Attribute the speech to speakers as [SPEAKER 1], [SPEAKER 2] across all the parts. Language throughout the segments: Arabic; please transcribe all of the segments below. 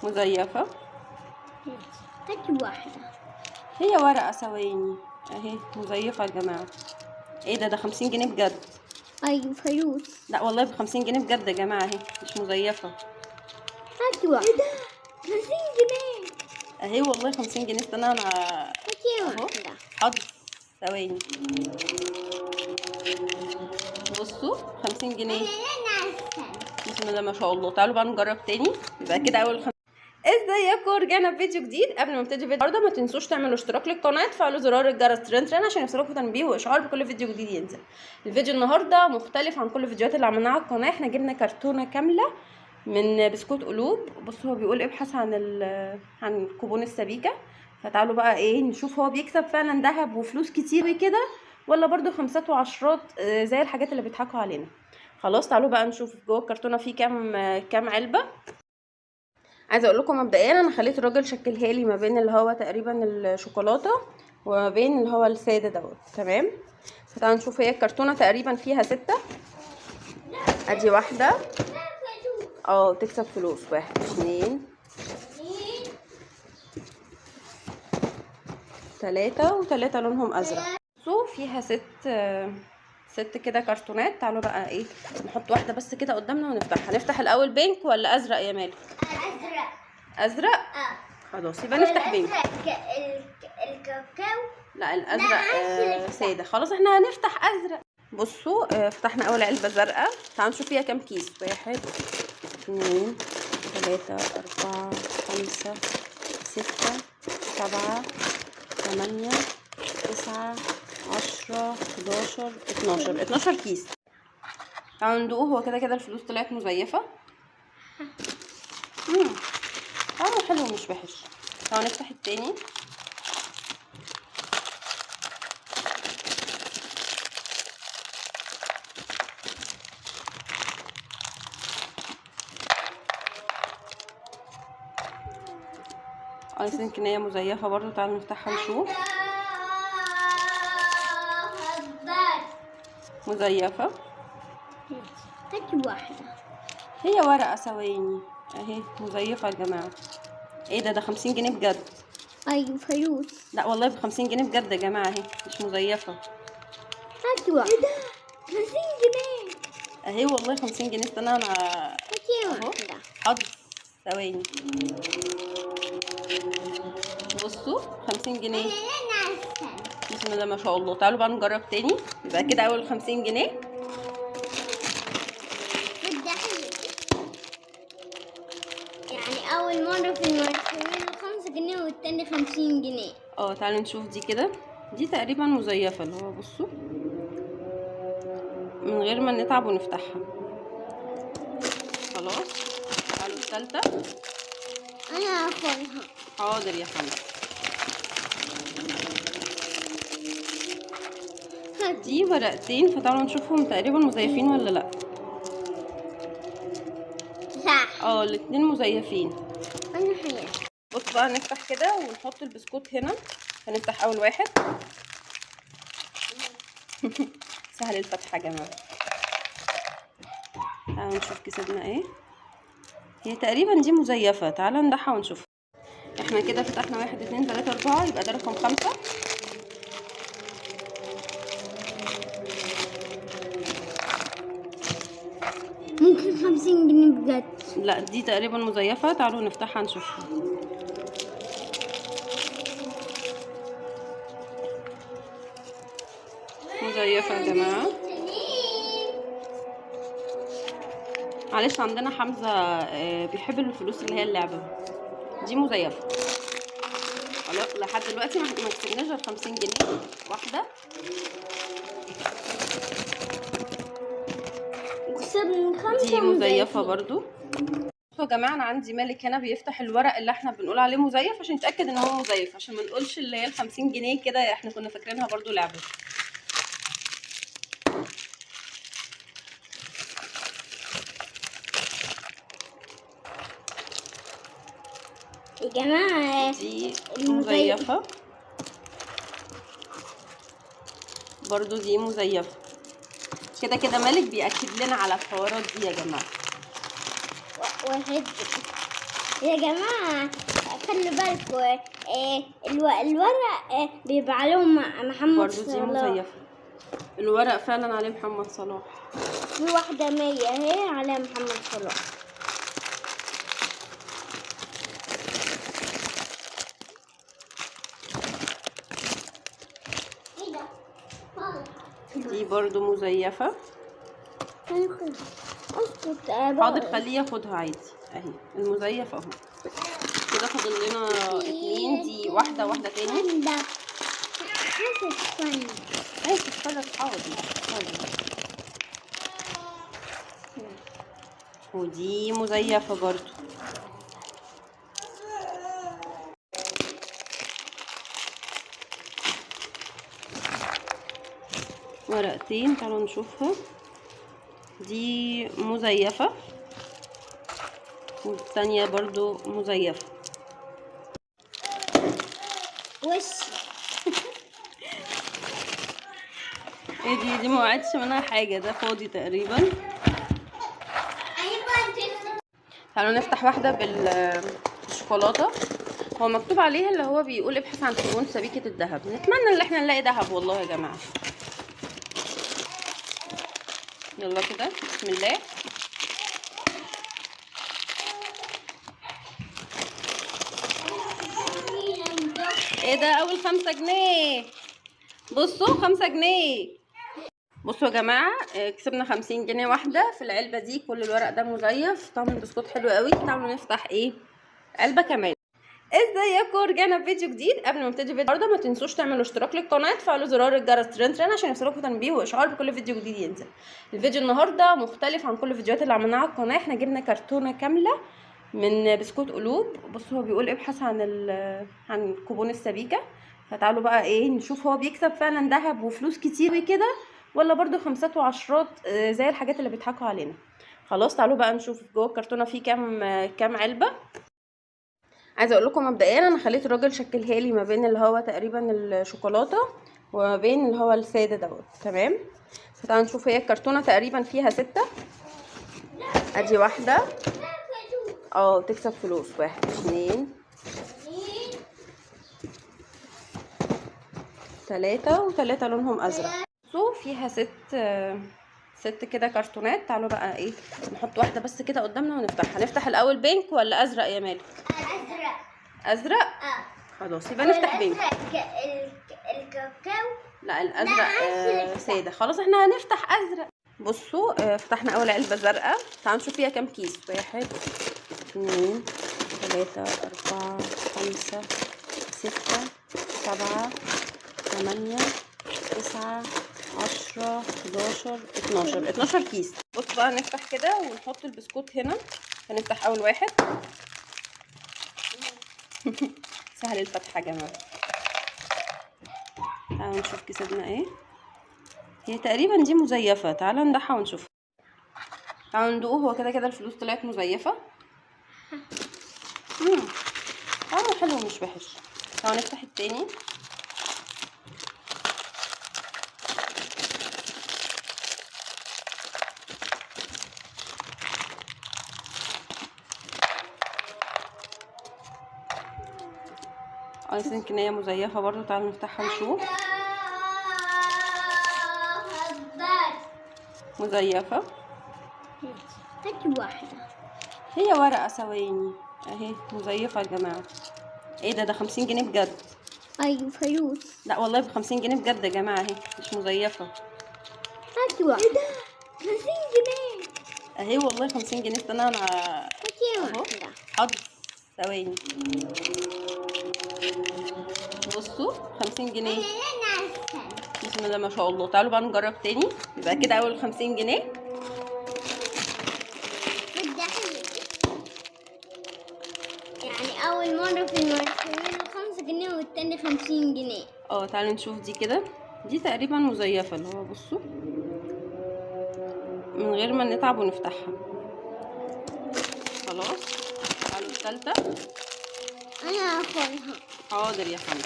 [SPEAKER 1] مزيفة.
[SPEAKER 2] هاتي واحدة.
[SPEAKER 1] هي ورقة ثواني اهي مزيفة يا جماعة. ايه ده 50 جنيه بجد.
[SPEAKER 2] أيوة فلوس.
[SPEAKER 1] لا والله ب50 جنيه بجد يا جماعة اهي مش مزيفة.
[SPEAKER 2] هاتي واحدة. ايه ده 50 جنيه
[SPEAKER 1] اهي والله 50 جنيه. استنى انا
[SPEAKER 2] هاتي
[SPEAKER 1] اهو.
[SPEAKER 2] واحدة.
[SPEAKER 1] حاضر ثواني. بصوا 50 جنيه. بسم الله ما شاء الله. تعالوا بقى نجرب تاني. يبقى كده اول ازيكم، رجعنا بفيديو جديد. قبل ما نبتدي الفيديو النهارده ما تنسوش تعملوا اشتراك للقناه، تفعلوا زرار الجرس ترن عشان يوصلكم تنبيه واشعار بكل فيديو جديد ينزل. الفيديو النهارده مختلف عن كل الفيديوهات اللي عملناها على القناه. احنا جبنا كرتونه كامله من بسكوت قلوب. بصوا هو بيقول ابحث عن كوبون السبيكه. فتعالوا بقى ايه نشوف هو بيكسب فعلا ذهب وفلوس كتير كده ولا برده خمسات وعشرات زي الحاجات اللي بيضحكوا علينا. خلاص تعالوا بقى نشوف جوه الكرتونه فيه كام علبه. عايزه اقول لكم مبدئيا انا خليت الراجل شكلها لي ما بين اللي هو تقريبا الشوكولاته وما بين اللي هو الساده دوت. تمام. فتعالوا نشوف. هي الكرتونه تقريبا فيها 6. ادي واحده. تكسب فلوس. 1 2 3 و3 لونهم ازرق. بصوا فيها 6 كده كرتونات. تعالوا بقى ايه نحط واحده بس كده قدامنا ونفتحها. هنفتح الاول بينك ولا ازرق يا مالك؟ ازرق. خلاص يبقى نفتح بينك.
[SPEAKER 2] الكاكاو.
[SPEAKER 1] لا الازرق ساده. خلاص احنا هنفتح ازرق. بصوا فتحنا اول علبه زرقاء. تعالوا نشوف فيها كام كيس. 1 2 3 4 5 6 7 8 9 10 11 12 كيس. تعالوا ندوق. هو كده كده الفلوس طلعت مزيفه. طعمه حلو مش وحش. تعالوا نفتح التاني. يمكن هي مزيفه برضو. تعالوا نفتحها نشوف. مزيفه.
[SPEAKER 2] هاتي واحدة.
[SPEAKER 1] هي ورقه ثواني اهي مزيفه يا جماعه. ايه ده 50 جنيه بجد.
[SPEAKER 2] أيوة فلوس.
[SPEAKER 1] لا والله ب50 جنيه بجد يا جماعه اهي مش مزيفه.
[SPEAKER 2] هاتي واحدة. ايه ده 50 جنيه
[SPEAKER 1] اهي والله 50 جنيه. استنى انا
[SPEAKER 2] هاتي واحدة.
[SPEAKER 1] حاضر ثواني. بصوا 50 جنيه. بسم الله ما شاء الله. تعالوا بقى نجرب تاني. يبقى كده اول 50 جنيه.
[SPEAKER 2] يعني اول مرة في المرتين 5 جنيه والتاني 50 جنيه.
[SPEAKER 1] تعالوا نشوف دي كده. دي تقريبا مزيفة اللي هو بصوا من غير ما نتعب ونفتحها. خلاص تعالوا الثالثة.
[SPEAKER 2] انا هاخدها.
[SPEAKER 1] حاضر يا حمد. دي ورقتين. فتعالوا نشوفهم تقريبا مزيفين ولا لا.
[SPEAKER 2] صح.
[SPEAKER 1] الاتنين مزيفين.
[SPEAKER 2] انا حياتي.
[SPEAKER 1] بص بقى نفتح كده ونحط البسكوت هنا. هنفتح اول واحد. سهل الفتح يا جماعه. تعالوا نشوف كسبنا ايه. هي تقريبا دي مزيفه. تعالوا ندحها ونشوف. احنا كده فتحنا 1 2 3 4. يبقى ده رقم 5.
[SPEAKER 2] ممكن 50 جنيه بجد.
[SPEAKER 1] لا دي تقريبا مزيفه. تعالوا نفتحها نشوفها. مزيفه يا جماعه. معلش عندنا حمزه بيحب الفلوس اللي هي اللعبه. دي مزيفه. خلاص لحد دلوقتي ما كسبناش غير 50 جنيه واحده.
[SPEAKER 2] كسبنا 5.
[SPEAKER 1] دي مزيفه برضو. بصوا يا جماعه انا عندي مالك هنا بيفتح الورق اللي احنا بنقول عليه مزيف عشان نتاكد ان هو مزيف، عشان ما نقولش اللي هي ال50 جنيه كده احنا كنا فاكرينها برضو لعبه.
[SPEAKER 2] يا جماعه
[SPEAKER 1] دي مزيفه برضو. دي مزيفه. كده كده مالك بيأكد لنا على الحوارات دي يا جماعه.
[SPEAKER 2] واحد يا جماعة خلي بالكوا الورق بيبقى عليهم محمد
[SPEAKER 1] برضو دي
[SPEAKER 2] صلاح.
[SPEAKER 1] مزيفة. الورق فعلا عليه محمد صلاح.
[SPEAKER 2] في واحدة 100 اهي عليها محمد صلاح.
[SPEAKER 1] دي برضو مزيفة.
[SPEAKER 2] اسكت
[SPEAKER 1] حاضر خليه ياخدها عادي اهي المزيف اهو. كده فاضل لنا 2. دي واحدة واحدة تاني. عايز تتفرج حاضر. ودي مزيفة برضو. ورقتين تعالوا نشوفها. دي مزيفة والثانية برضو مزيفة.
[SPEAKER 2] وش
[SPEAKER 1] ايه دي ما وقعتش منها حاجة، ده فاضي تقريبا. تعالوا نفتح واحدة بالشوكولاتة. هو مكتوب عليها اللي هو بيقول ابحث عن كربون سبيكة الذهب. نتمنى ان احنا نلاقي ذهب والله يا جماعة. يلا كده بسم الله. ايه ده؟ اول 5 جنيه. بصوا 5 جنيه. بصوا يا جماعة كسبنا 50 جنيه واحدة في العلبة دي. كل الورق ده مزيف. طعم البسكوت حلو قوي. تعالوا نفتح ايه علبة كمان. ازيكم؟ رجعنا بفيديو جديد. قبل ما نبتدي الفيديو النهارده ما تنسوش تعملوا اشتراك للقناه، تفعلوا زرار الجرس ترن عشان يوصلكم تنبيه واشعار بكل فيديو جديد ينزل. الفيديو النهارده مختلف عن كل الفيديوهات اللي عملناها على القناه. احنا جبنا كرتونه كامله من بسكوت قلوب. بصوا هو بيقول ابحث عن كوبون السبيكه. فتعالوا بقى ايه نشوف هو بيكسب فعلا ذهب وفلوس كتير كده ولا برده خمسات وعشرات زي الحاجات اللي بيضحكوا علينا. خلاص تعالوا بقى نشوف جوه الكرتونه فيه كام علبه. عايزه اقول لكم مبدئيا انا خليت الراجل شكلها لي ما بين اللي هو تقريبا الشوكولاته وما بين اللي هو الساده دوت. تمام. فتعالوا نشوف. هي الكرتونه تقريبا فيها 6. ادي واحده تكسب فلوس. 1 2 3 و3 لونهم ازرق. بصوا فيها 6 كده كرتونات. تعالوا بقى ايه نحط واحده بس كده قدامنا ونفتحها. هنفتح الاول بينك ولا ازرق يا مالك؟ ازرق. خلاص يبقى نفتح بينك.
[SPEAKER 2] الكاكاو.
[SPEAKER 1] لا الازرق ساده. خلاص احنا هنفتح ازرق. بصوا فتحنا اول علبه زرقاء. تعالوا نشوف فيها كام كيس. 1 2 3 4 5 6 7 8 9 10 11 12 كيس. بصوا بقى نفتح كده ونحط البسكوت هنا. هنفتح اول واحد. سهل الفتح يا جماعه. تعالوا نشوف كسبنا ايه. هي تقريبا دي مزيفه. تعالوا ندحها ونشوف. تعالوا ندوق. هو كده الفلوس طلعت مزيفه. طعمه حلو مش وحش. تعالوا نفتح التاني. يمكن هي مزيفه برضو. تعالوا نفتحها ونشوف. مزيفه.
[SPEAKER 2] هات واحده.
[SPEAKER 1] هي ورقه ثواني اهي مزيفه يا جماعه. ايه ده 50 جنيه بجد.
[SPEAKER 2] ايوه فلوس.
[SPEAKER 1] لا والله ب50 جنيه بجد يا جماعه اهي مش مزيفه.
[SPEAKER 2] هات واحده. ايه ده 50 جنيه
[SPEAKER 1] اهي والله 50 جنيه. استنى انا
[SPEAKER 2] هاتي واحده.
[SPEAKER 1] حاضر ثواني. بصوا 50 جنيه. بسم الله ما شاء الله. تعالوا بقى نجرب تاني. يبقى كده اول 50 جنيه.
[SPEAKER 2] يعني اول مره في المرتين 5 جنيه والتاني 50 جنيه.
[SPEAKER 1] تعالوا نشوف دي كده. دي تقريبا مزيفه اللي هو بصوا من غير ما نتعب ونفتحها. خلاص تعالوا الثالثه.
[SPEAKER 2] انا هاخدها.
[SPEAKER 1] حاضر يا حمد.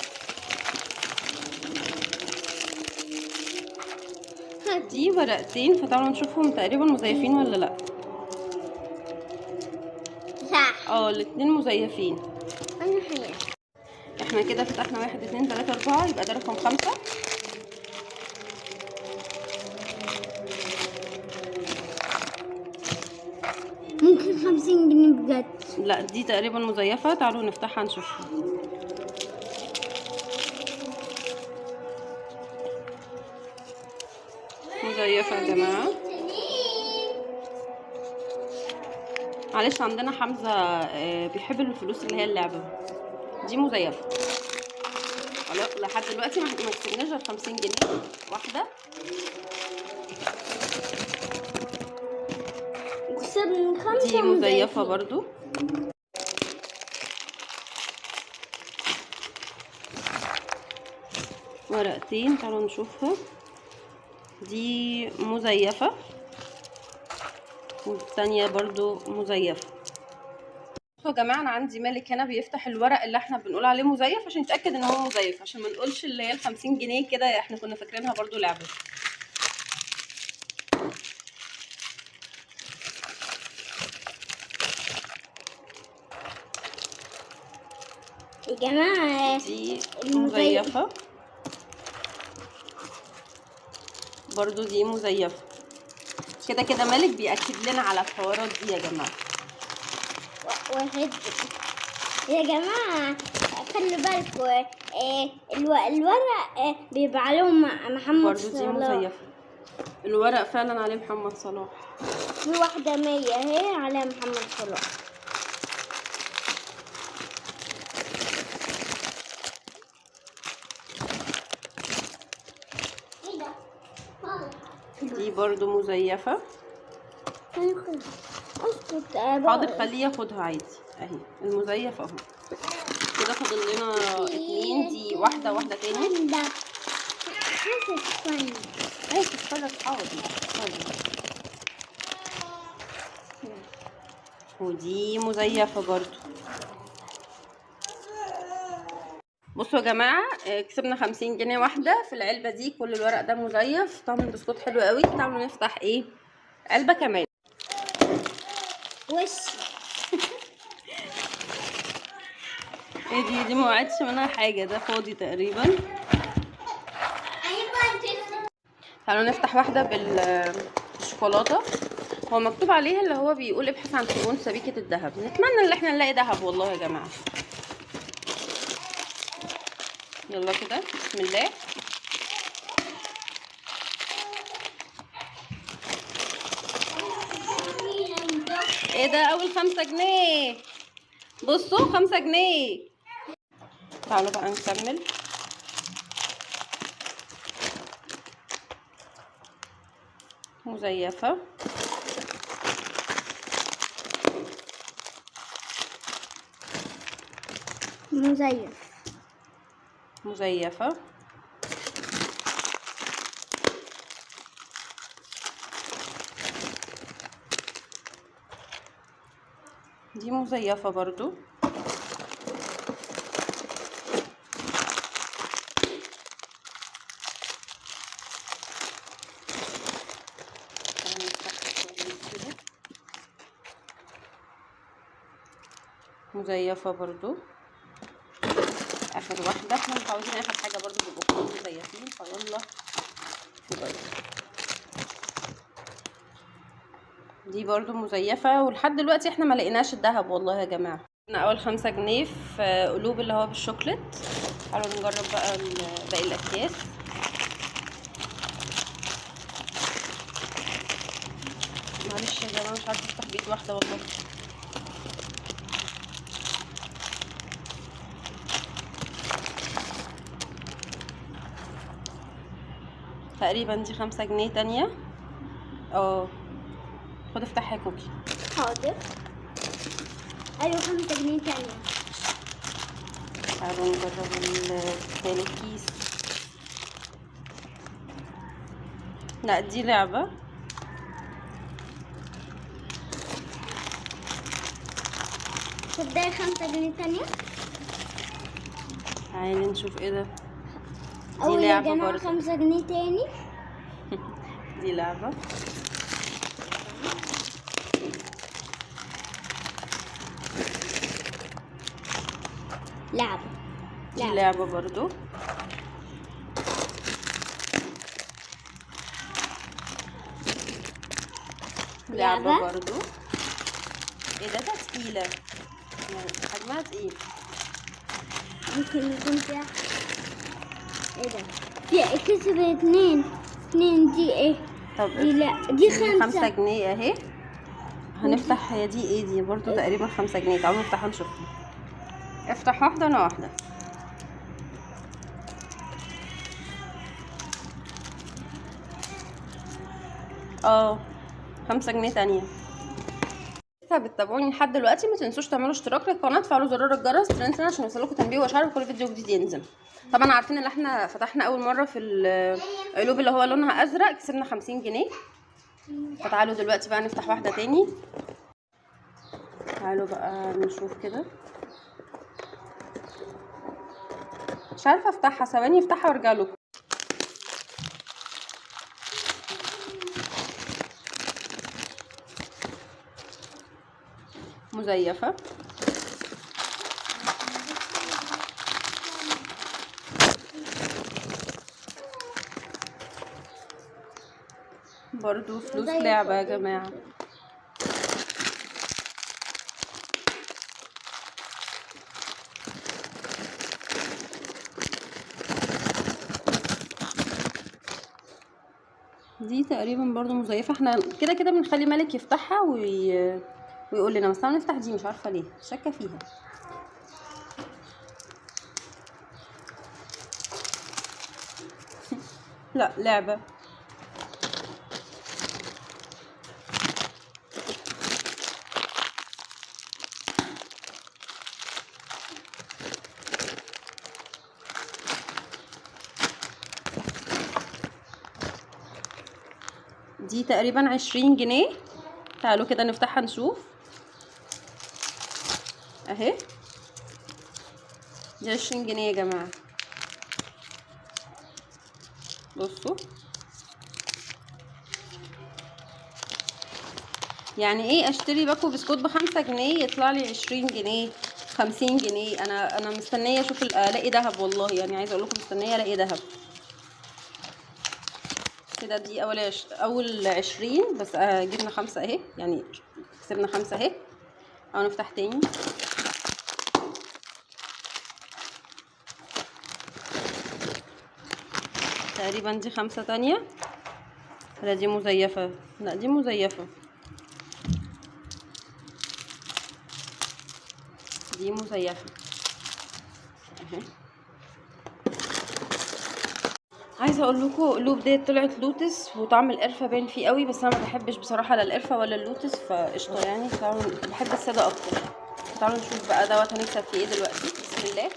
[SPEAKER 1] دي ورقتين. فتعالوا نشوفهم تقريبا مزيفين ولا لا.
[SPEAKER 2] صح.
[SPEAKER 1] الاتنين مزيفين.
[SPEAKER 2] انا حياة.
[SPEAKER 1] احنا كده فتحنا 1 2 3 4، يبقى ده رقم 5.
[SPEAKER 2] ممكن 50 جنيه بجد.
[SPEAKER 1] لا دي تقريبا مزيفة، تعالوا نفتحها نشوفها. مزيفة يا جماعة. معلش عندنا حمزة بيحب الفلوس اللي هي اللعبة. دي مزيفة. خلاص لحد دلوقتي ما كسبناش غير 50 جنيه واحدة.
[SPEAKER 2] كسبنا 5
[SPEAKER 1] دي مزيفة برضو. ورقتين تعالوا نشوفها. دي مزيفة والتانية برضو مزيفة. بصوا يا جماعة، انا عندي مالك هنا بيفتح الورق اللي احنا بنقول عليه مزيف عشان نتأكد ان هو مزيف، عشان ما نقولش اللي هي ال50 جنيه كده احنا كنا فاكرينها برضو لعبة.
[SPEAKER 2] يا جماعة
[SPEAKER 1] دي مزيفة برضو، دي مزيفة. كده كده مالك بيأكد لنا على الحوارات دي يا جماعة.
[SPEAKER 2] واحد يا جماعة خلوا بالكوا، الورق بيبقى عليهم محمد
[SPEAKER 1] برضو دي
[SPEAKER 2] صلاح.
[SPEAKER 1] مزيفة. الورق فعلا عليه محمد صلاح.
[SPEAKER 2] في واحدة 100 اهي عليها محمد صلاح.
[SPEAKER 1] دي برضو مزيفة.
[SPEAKER 2] اسكت
[SPEAKER 1] حاضر خليه ياخدها عادي اهي المزيف اهو. كده فاضل لنا 2. دي واحدة تاني. عايز تتفرج حاضر. ودي مزيفة برضو. بصوا يا جماعة، كسبنا 50 جنيه واحدة في العلبة دي. كل الورق ده مزيف. طعم البسكوت حلو قوي. تعالوا نفتح علبة كمان.
[SPEAKER 2] وش
[SPEAKER 1] دي ما وعدتش منها حاجة، ده فاضي تقريبا. تعالوا نفتح واحدة بالشوكولاتة. هو مكتوب عليها اللي هو بيقول ابحث عن كوبون سبيكة الذهب. نتمنى ان احنا نلاقي ذهب والله يا جماعة. يلا كده بسم الله. ايه ده؟ اول 5 جنيه. بصوا 5 جنيه. تعالوا بقى نكمل. مزيفة. مزيفة. دي مزيفة برضو. مزيفة برضو. اخر واحدة. احنا متعودين اخر حاجة برضو بيبقوا مزيفين. فيلا دي برضو مزيفة. ولحد دلوقتي احنا ما لقيناش الذهب والله يا جماعة. اول 5 جنيه في قلوب اللي هو بالشوكليت. تعالوا نجرب بقى باقي الاكياس. معلش يا جماعة مش عارفة افتح بايد واحدة والله. تقريبا دي 5 جنيه تانية. خد افتحها يا كوكي.
[SPEAKER 2] حاضر. ايوه 5 جنيه تانية.
[SPEAKER 1] تعالوا نجرب التالت كيس. لا دي لعبة.
[SPEAKER 2] تصدقي 5 جنيه تانية.
[SPEAKER 1] تعالي نشوف ايه ده.
[SPEAKER 2] دي لعبة يا جماعة 5 جنيه تاني.
[SPEAKER 1] دي لعبة.
[SPEAKER 2] لعبة
[SPEAKER 1] دي لعبة برضو. لعبة برضو. ايه ده تقيلة يعني، حجمها تقيل.
[SPEAKER 2] ممكن يكون فيها ايه ده؟ دي كسب اتنين دي ايه؟
[SPEAKER 1] طب
[SPEAKER 2] دي لا دي 5
[SPEAKER 1] جنيه اهي. هنفتح، هي دي ايه؟ دي برضو تقريبا 5 جنيه. تعالوا نفتحها نشوف. افتح واحدة انا واحدة. اه 5 جنيه تانية. لسه بتتابعوني لحد دلوقتي ما تنسوش تعملوا اشتراك للقناه، تفعلوا زرار الجرس ترنسنا عشان يوصلكوا تنبيه واشعار كل فيديو جديد ينزل. طبعا عارفين ان احنا فتحنا اول مره في القلوب اللي هو لونها ازرق كسبنا 50 جنيه. فتعالوا دلوقتي بقى نفتح واحده تاني. تعالوا بقى نشوف كده. مش عارفه افتحها، ثواني افتحها وارجع لكم. مزيفه. برضو فلوس لعبه يا جماعه. دي تقريبا برضو مزيفه. احنا كده كده بنخلي مالك يفتحها ويقول لنا، بس انا نفتح دي مش عارفه ليه، شاكه فيها. لا لعبه. دي تقريبا 20 جنيه. تعالوا كده نفتحها نشوف اهي. دي 20 جنيه يا جماعة. بصوا يعني ايه اشتري باكو بسكوت ب5 جنيه يطلع لي 20 جنيه 50 جنيه. انا مستنيه اشوف الاقي دهب والله، يعني عايزه اقول لكم مستنيه الاقي دهب كده. دي اول 20 بس. جبنا 5 اهي، يعني كسبنا 5 اهي. او نفتح تاني. تقريبا دي 5 تانية. لا دي مزيفة، لا دي مزيفة، دي مزيفة اهي. عايزه اقول لكم اللوب ديت طلعت لوتس وطعم القرفه باين فيه قوي، بس انا ما بحبش بصراحه لا القرفه ولا اللوتس، فقشطه يعني. تعالوا بحب الساده اكتر. تعالوا نشوف بقى دوت هنكسب فيه ايه دلوقتي. بسم الله.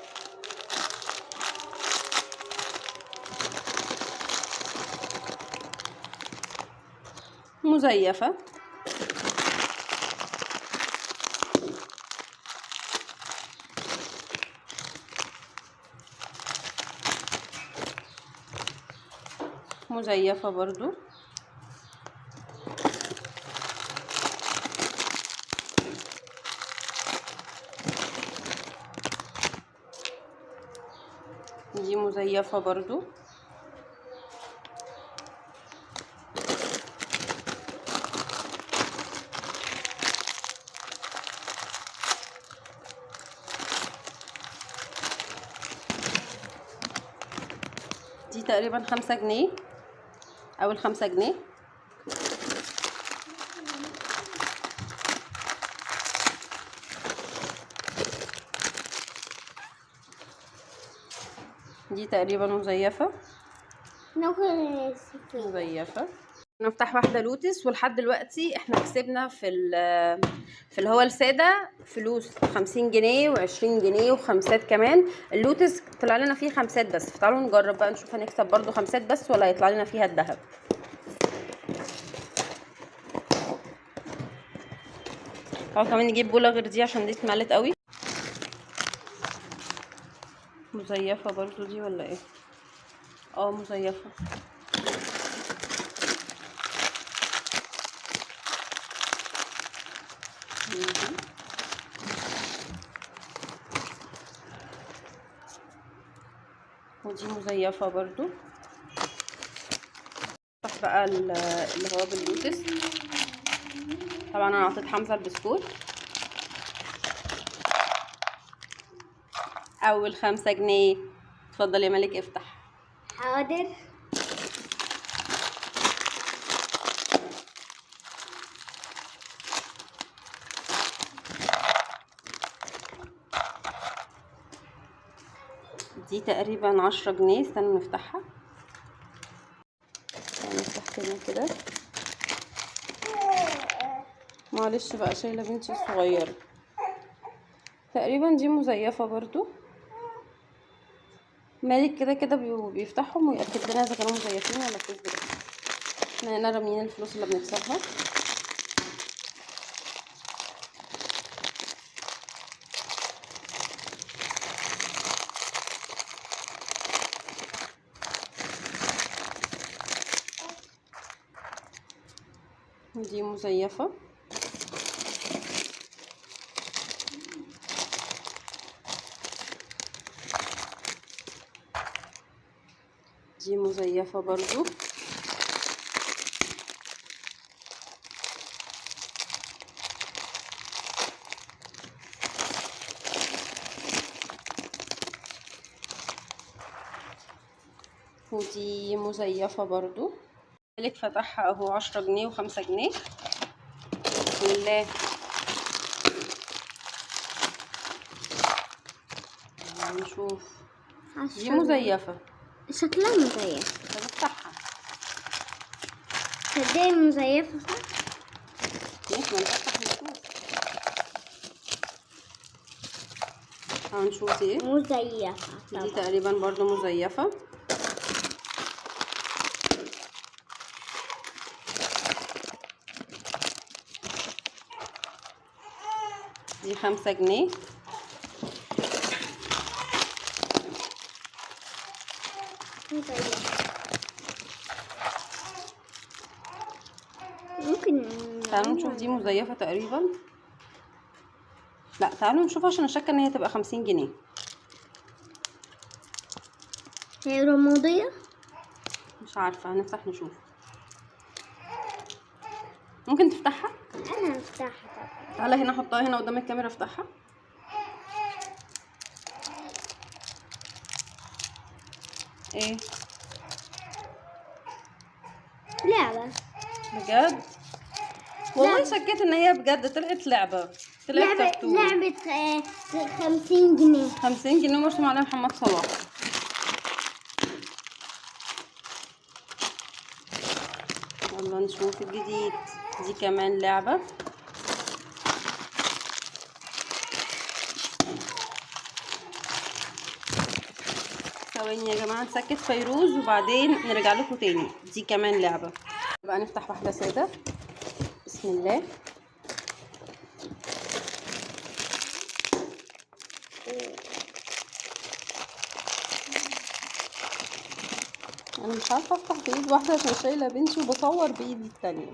[SPEAKER 1] مزيفه. مزيفه برضو. دي مزيفه برضو. دي تقريبا 5 جنيه. اول 5 جنيه. دي تقريبا مزيفه. مزيفه. نفتح واحدة لوتس. ولحد دلوقتي احنا كسبنا في اللي هو السادة فلوس 50 جنيه و20 جنيه وخمسات كمان. اللوتس طلع لنا فيه 5 بس، فتعالوا نجرب بقى نشوف هنكسب برضو 5 بس ولا هيطلع لنا فيها الذهب. تعالوا كمان نجيب بولة غير دي عشان دي اتملت قوي. مزيفة برضو دي ولا ايه؟ مزيفة. ودي مزيفة برضو. افتح بقى اللي هو باللوتس. طبعا انا اعطيت حمزة البسكوت. اول 5 جنيه. اتفضل يا ملك افتح.
[SPEAKER 2] حاضر.
[SPEAKER 1] دي تقريبا 10 جنيه. استنوا نفتحها. نفتح تاني كده. معلش بقى شايله بنتي الصغيره. تقريبا دي مزيفه برضو. مالك كده كده بيفتحهم ويأكد لنا اذا كانوا مزيفين ولا فلوس بجد. احنا هنا راميين الفلوس اللي بنكسبها. ودي مزيفه. دي مزيفه برضو. ودي مزيفة برضو. مالك فتحها اهو 10 جنيه و5 جنيه. بسم الله. نشوف. دي مزيفة.
[SPEAKER 2] شكلها مزيف.
[SPEAKER 1] طب افتحها.
[SPEAKER 2] صدقني مزيفة صح؟
[SPEAKER 1] ماشي ما نفتح نشوف. هنشوف دي ايه.
[SPEAKER 2] مزيفة
[SPEAKER 1] دي
[SPEAKER 2] طبعا.
[SPEAKER 1] تقريبا برضو مزيفة. دي 5 جنيه.
[SPEAKER 2] ممكن
[SPEAKER 1] تعالوا نشوف. دي مزيفة تقريبا. لا تعالوا نشوف عشان اشك ان هي تبقى 50 جنيه.
[SPEAKER 2] هي رمادية؟
[SPEAKER 1] مش عارفة. هنفتح نشوف. ممكن تفتحها؟
[SPEAKER 2] انا هفتحها طبعا.
[SPEAKER 1] تعالى هنا حطها هنا قدام الكاميرا. افتحها. ايه
[SPEAKER 2] لعبة
[SPEAKER 1] بجد؟ والله شكيت ان هي بجد. طلعت لعبة. طلعت كرتون.
[SPEAKER 2] لعبة 50 جنيه.
[SPEAKER 1] 50 جنيه مرسوم عليها محمد صلاح. يلا نشوف الجديد. دي كمان لعبة. ثواني يا جماعة نسكت فيروز وبعدين نرجع لكم تاني. دي كمان لعبة. بقى نفتح واحدة سادة. بسم الله. انا مش عارفه افتح بايد واحده عشان شايله بنتي وبصور بايدي التانية.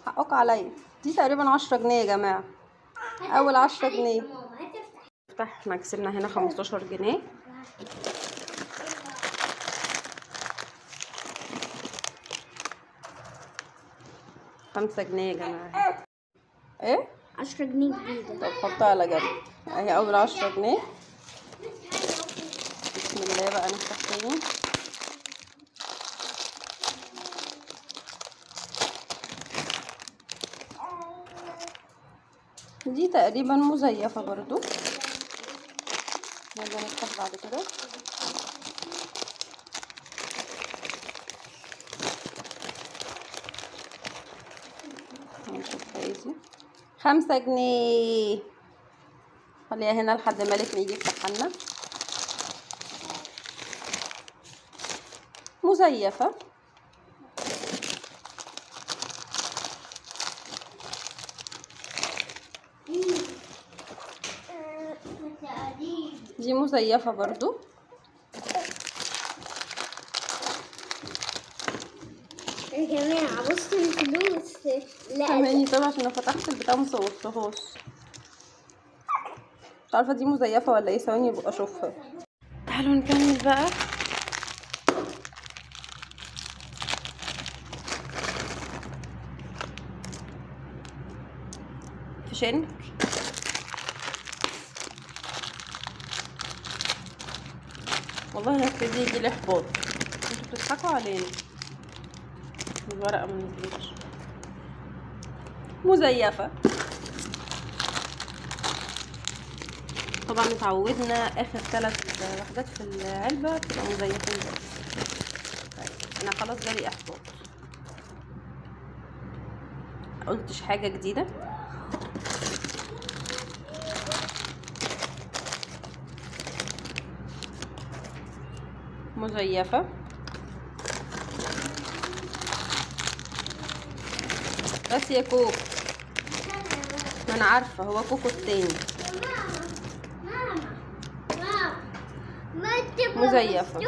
[SPEAKER 1] حقك عليا. دي تقريبا 10 جنيه يا جماعه. اول 10 جنيه. افتح. احنا كسبنا هنا 15 جنيه. خمسة جنيه يا جماعه. ايه
[SPEAKER 2] 10 جنيه جديدة.
[SPEAKER 1] طب حطها على جنب. اهي اول 10 جنيه. بسم الله. بقى نفتح تاني. دي تقريبا مزيفة برضو. يلا نفتح بعد كده. هنشوف ايه. 5 جنيه. خليها هنا لحد مالك يجي يفتحها لنا. مزيفة. دي مزيفة برضو.
[SPEAKER 2] يا جماعة بصوا الفلوس. لا
[SPEAKER 1] ثواني طبعا عشان لو فتحت البتاع مصورتهاش. مش عارفة دي مزيفة ولا ايه. ثواني ابقى اشوفها. تعالوا نكمل بقى. فشنك والله هبتدي يجيلي احباط، انتوا بتضحكوا علينا. الورقة منزلتش. مزيفة طبعا، اتعودنا اخر 3 وحدات في العلبة تبقى مزيفين بس. طيب انا خلاص جالي احباط، قلتش حاجة جديدة. مزيفة بس يا كوكو، ما انا عارفة هو كوكو التاني. مزيفة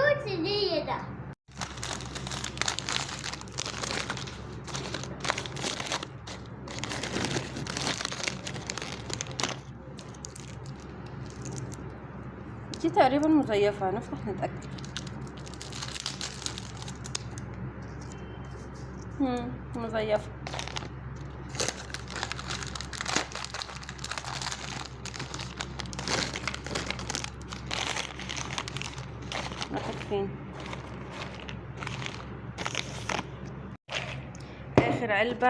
[SPEAKER 1] دي تقريبا مزيفة، هنفتح نتأكد. مزيفة. راحت فين؟ اخر علبة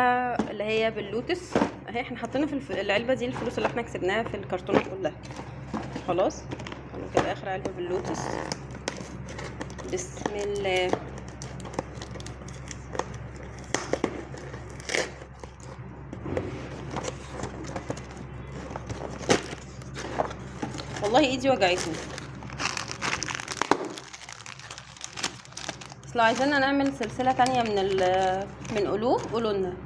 [SPEAKER 1] اللي هي باللوتس اهي، احنا حاطين في العلبة دي الفلوس اللي احنا كسبناها في الكرتونة كلها. خلاص كده اخر علبة باللوتس. بسم الله. والله ايدي وجعتني. بس لو عايزيننا نعمل سلسلة تانية من قلوب قولولنا.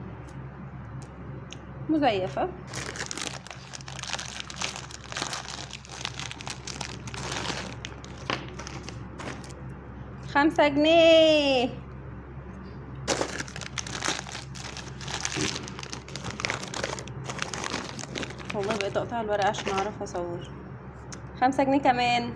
[SPEAKER 1] مزيفة. $5. والله بقيت اقطع الورقة عشان اعرف اصور. $5 كمان.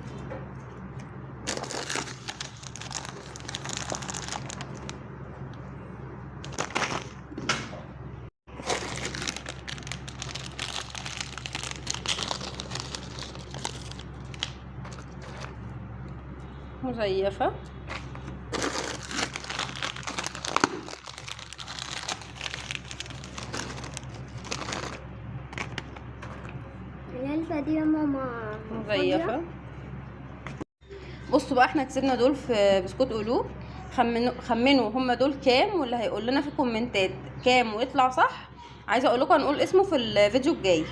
[SPEAKER 1] مزيفة.
[SPEAKER 2] العلبة دي يا ماما
[SPEAKER 1] مزيفة. بصوا بقى، احنا كسبنا دول في بسكوت قلوب. خمنوا هما دول كام، واللي هيقول لنا في الكومنتات كام ويطلع صح عايزه اقول لكم هنقول اسمه في الفيديو الجاي.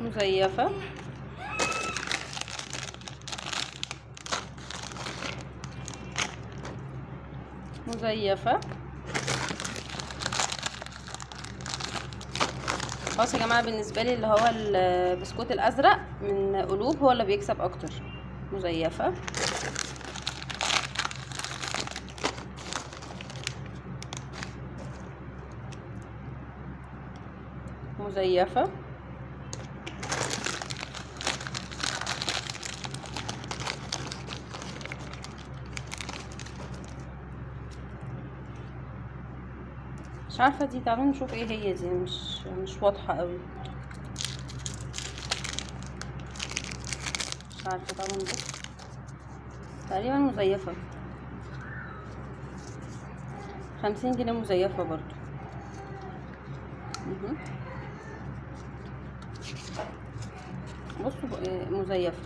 [SPEAKER 1] مزيفة. مزيفة. خلاص يا جماعه، بالنسبه لي اللي هو البسكوت الازرق من قلوب هو اللي بيكسب اكتر. مزيفة. مزيفة. مش عارفه دي، تعالوا نشوف ايه هي دي. مش واضحه قوي، مش عارفه. تعالوا نبص. تقريبا مزيفه. 50 جنيه مزيفه برضو. بصوا مزيفه.